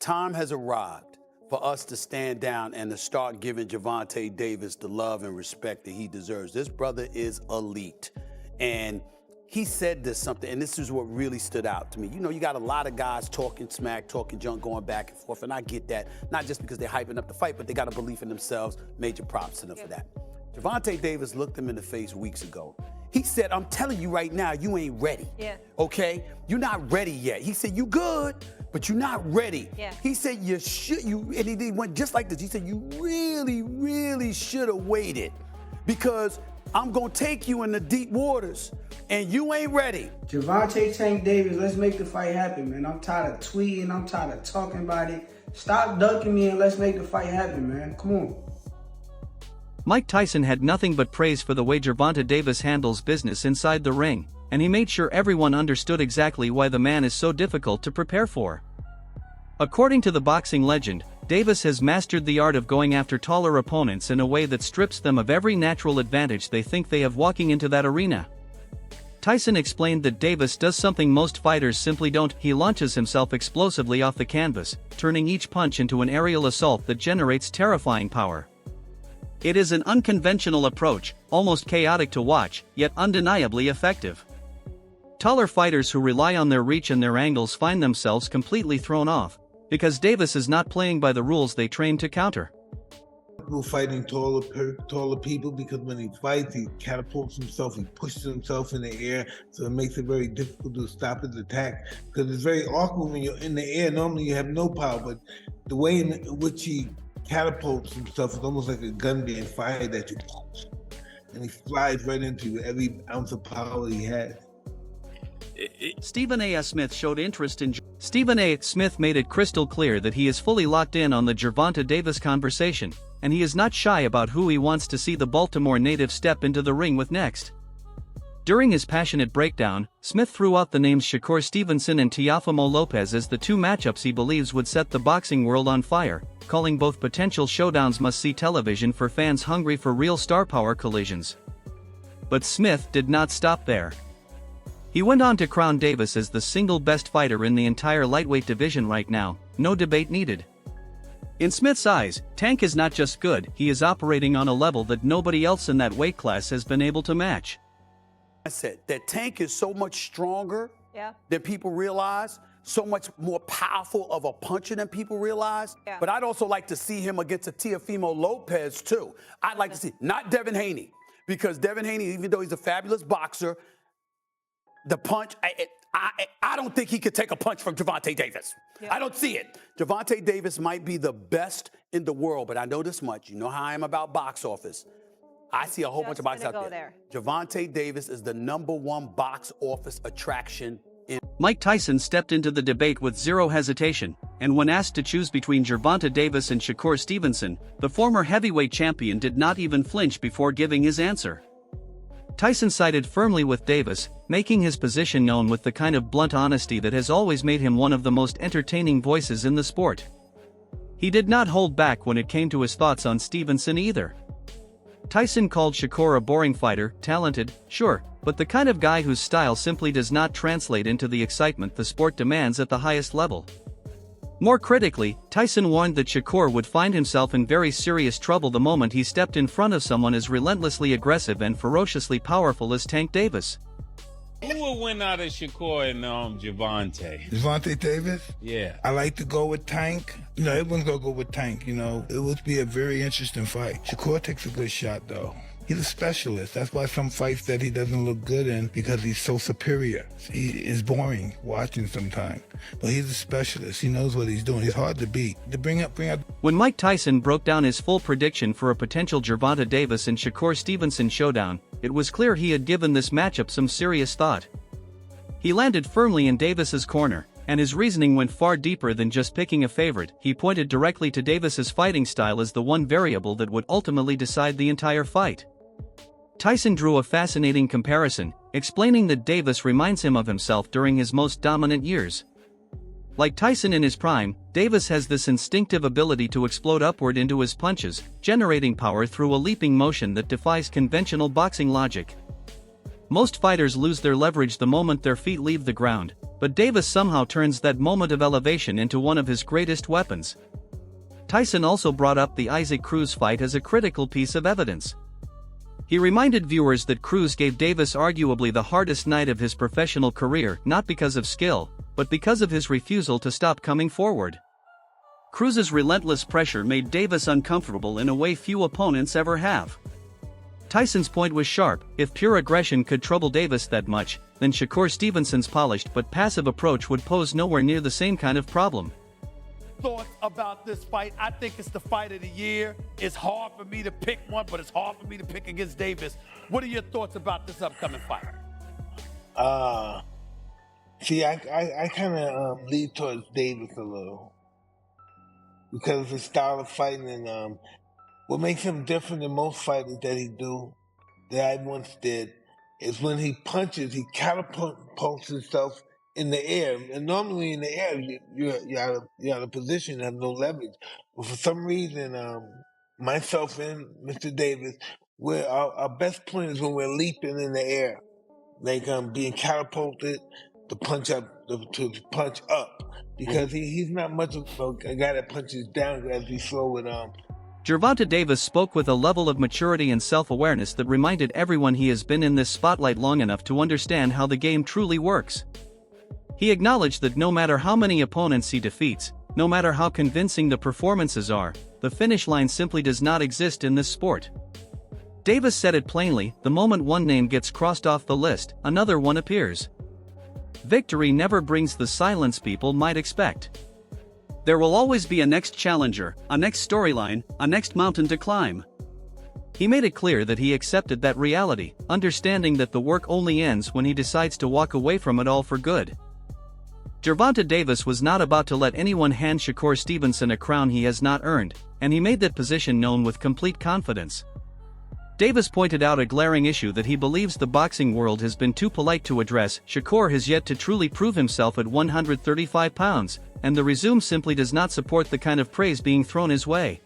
Time has arrived for us to stand down and to start giving Gervonta Davis the love and respect that he deserves. This brother is elite. And he said this something, and this is what really stood out to me. You know, you got a lot of guys talking smack, talking junk, going back and forth, and I get that. Not just because they're hyping up the fight, but they got a belief in themselves. Major props to them for that. Gervonta Davis looked him in the face weeks ago. He said, I'm telling you right now, you ain't ready. Yeah. Okay? You're not ready yet. He said, you good, but you're not ready. Yeah. He said, and he went just like this. He said, you really, really should have waited because I'm going to take you in the deep waters and you ain't ready. Gervonta Tank Davis, let's make the fight happen, man. I'm tired of tweeting. I'm tired of talking about it. Stop ducking me and let's make the fight happen, man. Come on. Mike Tyson had nothing but praise for the way Gervonta Davis handles business inside the ring, and he made sure everyone understood exactly why the man is so difficult to prepare for. According to the boxing legend, Davis has mastered the art of going after taller opponents in a way that strips them of every natural advantage they think they have walking into that arena. Tyson explained that Davis does something most fighters simply don't. He launches himself explosively off the canvas, turning each punch into an aerial assault that generates terrifying power. It is an unconventional approach, almost chaotic to watch, yet undeniably effective. Taller fighters who rely on their reach and their angles find themselves completely thrown off, because Davis is not playing by the rules they trained to counter. People fighting taller people because when he fights, he catapults himself, he pushes himself in the air, so it makes it very difficult to stop his attack. Because it's very awkward when you're in the air. Normally you have no power, but the way in which he catapults himself is almost like a gun being fired at you, and he flies right into you, every ounce of power he has. Stephen A. Smith showed interest in. Stephen A. Smith made it crystal clear that he is fully locked in on the Gervonta Davis conversation, and he is not shy about who he wants to see the Baltimore native step into the ring with next. During his passionate breakdown, Smith threw out the names Shakur Stevenson and Teofimo Lopez as the two matchups he believes would set the boxing world on fire, calling both potential showdowns must-see television for fans hungry for real star power collisions. But Smith did not stop there. He went on to crown Davis as the single best fighter in the entire lightweight division right now, no debate needed. In Smith's eyes, Tank is not just good, he is operating on a level that nobody else in that weight class has been able to match. I said that Tank is so much stronger than people realize, so much more powerful of a puncher than people realize. But I'd also like to see him against a Teofimo Lopez too. I'd like to see, not Devin Haney, because Devin Haney, even though he's a fabulous boxer, the punch, I don't think he could take a punch from Gervonta Davis. I don't see it. Gervonta Davis might be the best in the world, but I know this much. You know how I am about box office. I see a whole bunch of boxes out there. Gervonta Davis is the #1 box office attraction. Mike Tyson stepped into the debate with zero hesitation, and when asked to choose between Gervonta Davis and Shakur Stevenson, the former heavyweight champion did not even flinch before giving his answer. Tyson sided firmly with Davis, making his position known with the kind of blunt honesty that has always made him one of the most entertaining voices in the sport. He did not hold back when it came to his thoughts on Stevenson either. Tyson called Shakur a boring fighter, talented, sure, but the kind of guy whose style simply does not translate into the excitement the sport demands at the highest level. More critically, Tyson warned that Shakur would find himself in very serious trouble the moment he stepped in front of someone as relentlessly aggressive and ferociously powerful as Tank Davis. Who will win out of Shakur and Gervonta? Gervonta Davis? Yeah. I like to go with Tank. You know, everyone's going to go with Tank, you know. It would be a very interesting fight. Shakur takes a good shot, though. He's a specialist. That's why some fights that he doesn't look good in, because he's so superior. He is boring watching sometimes. But he's a specialist. He knows what he's doing. He's hard to beat. Bring up. When Mike Tyson broke down his full prediction for a potential Gervonta Davis and Shakur Stevenson showdown, it was clear he had given this matchup some serious thought. He landed firmly in Davis's corner, and his reasoning went far deeper than just picking a favorite. He pointed directly to Davis's fighting style as the one variable that would ultimately decide the entire fight. Tyson drew a fascinating comparison, explaining that Davis reminds him of himself during his most dominant years. Like Tyson in his prime, Davis has this instinctive ability to explode upward into his punches, generating power through a leaping motion that defies conventional boxing logic. Most fighters lose their leverage the moment their feet leave the ground, But Davis somehow turns that moment of elevation into one of his greatest weapons. Tyson also brought up the Isaac Cruz fight as a critical piece of evidence. He reminded viewers that Cruz gave Davis arguably the hardest night of his professional career, not because of skill, but because of his refusal to stop coming forward. Cruz's relentless pressure made Davis uncomfortable in a way few opponents ever have. Tyson's point was sharp: if pure aggression could trouble Davis that much, then Shakur Stevenson's polished but passive approach would pose nowhere near the same kind of problem. Thoughts about this fight? I think it's the fight of the year. It's hard for me to pick one, but it's hard for me to pick against Davis. What are your thoughts about this upcoming fight? See, I kind of lean towards Davis a little because of his style of fighting, and what makes him different than most fighters that I once did is when he punches, he catapults himself in the air. And normally in the air, you're out of position, you have no leverage. But for some reason, myself and Mr. Davis, our best point is when we're leaping in the air, like being catapulted to punch up, because he's not much of a guy that punches down as we slow with Gervonta Davis spoke with a level of maturity and self-awareness that reminded everyone he has been in this spotlight long enough to understand how the game truly works. He acknowledged that no matter how many opponents he defeats, no matter how convincing the performances are, the finish line simply does not exist in this sport. Davis said it plainly: the moment one name gets crossed off the list, another one appears. Victory never brings the silence people might expect. There will always be a next challenger, a next storyline, a next mountain to climb. He made it clear that he accepted that reality, understanding that the work only ends when he decides to walk away from it all for good. Gervonta Davis was not about to let anyone hand Shakur Stevenson a crown he has not earned, and he made that position known with complete confidence. Davis pointed out a glaring issue that he believes the boxing world has been too polite to address: Shakur has yet to truly prove himself at 135 pounds, and the resume simply does not support the kind of praise being thrown his way.